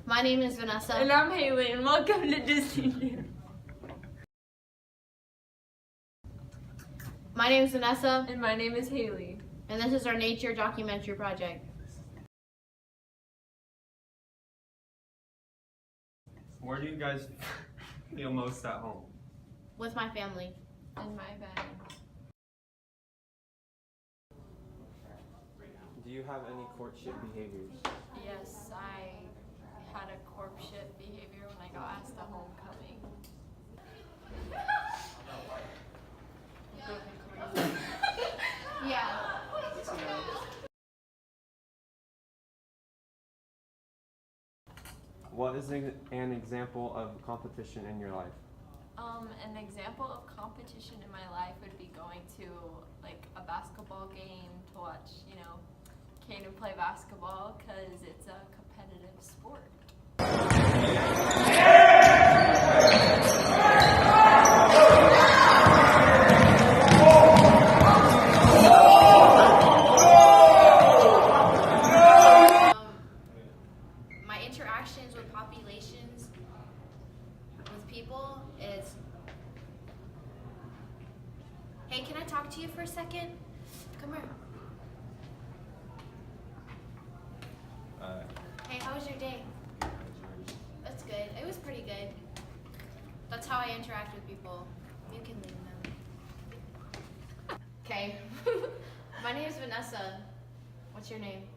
My name is Vanessa. And I'm Haley, and welcome to Disney. My name is Vanessa. And my name is Haley. And this is our nature documentary project. Where do you guys feel most at home? With my family. In my bed. Do you have any courtship behaviors? Yes, I had a courtship behavior when I got asked to homecoming. Yeah. What is an example of competition in your life? An example of competition in my life would be going to like a basketball game to watch, Kaden play basketball because it's a competitive sport. My interactions with populations, with people is, hey, can I talk to you for a second? Come here. Hey, how was your day? That's good. It was pretty good. That's how I interact with people. You can leave now. Okay. My name is Vanessa. What's your name?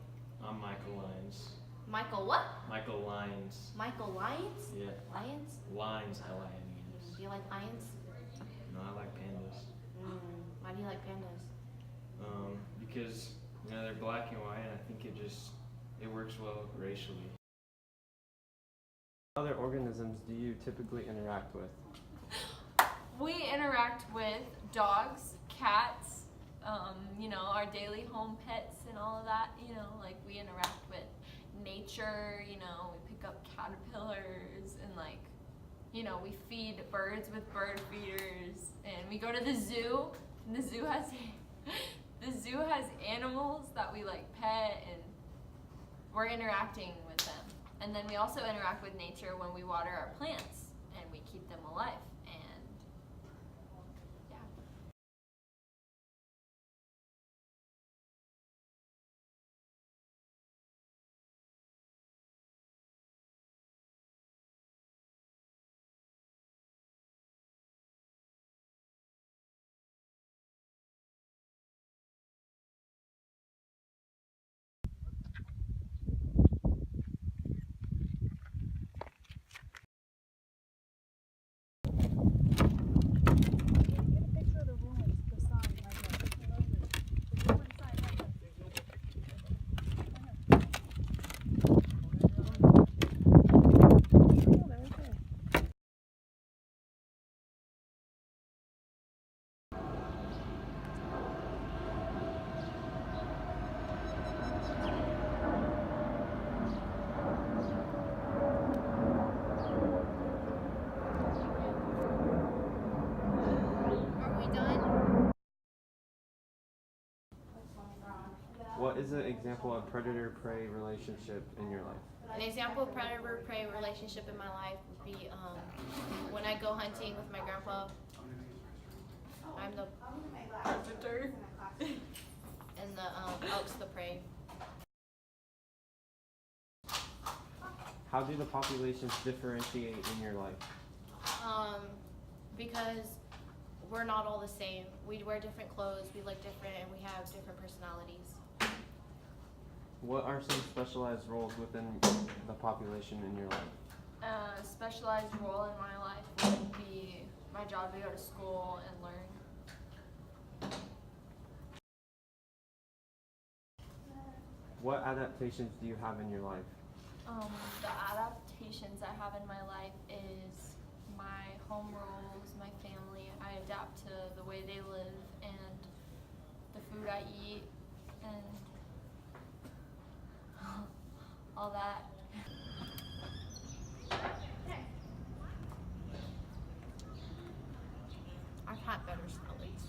I'm Michael Lyons. Michael what? Michael Lyons. Michael Lyons? Yeah. Lions? Lyons, L-I-N-E-S. Do you like lions? No, I like pandas. Why do you like pandas? Because they're black and white, and I think it works well racially. What other organisms do you typically interact with? We interact with dogs, cats, our daily home pets and all of that, like we interact with nature, we pick up caterpillars and we feed birds with bird feeders, and we go to the zoo, and the zoo has animals that we pet, and we're interacting with them. And then we also interact with nature when we water our plants and we keep them alive. And yeah. What is an example of predator-prey relationship in your life? An example of predator-prey relationship in my life would be when I go hunting with my grandpa. I'm the predator, and the elk's the prey. How do the populations differentiate in your life? Because we're not all the same. We wear different clothes, we look different, and we have different personalities. What are some specialized roles within the population in your life? A specialized role in my life would be my job to go to school and learn. What adaptations do you have in your life? The adaptations I have in my life is my home rules, my family. I adapt to the way they live and the food I eat and all that. I've had better smellies.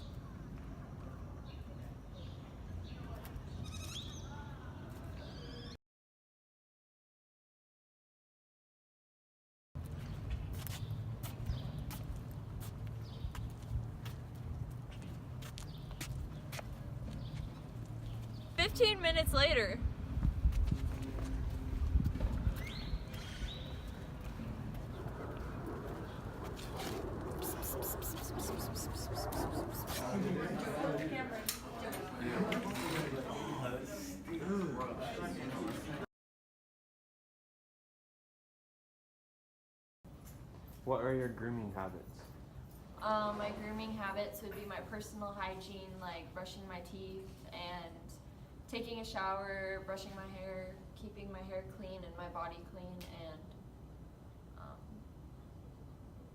15 minutes later. What are your grooming habits? My grooming habits would be my personal hygiene, like brushing my teeth and taking a shower, brushing my hair, keeping my hair clean and my body clean, and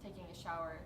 taking a shower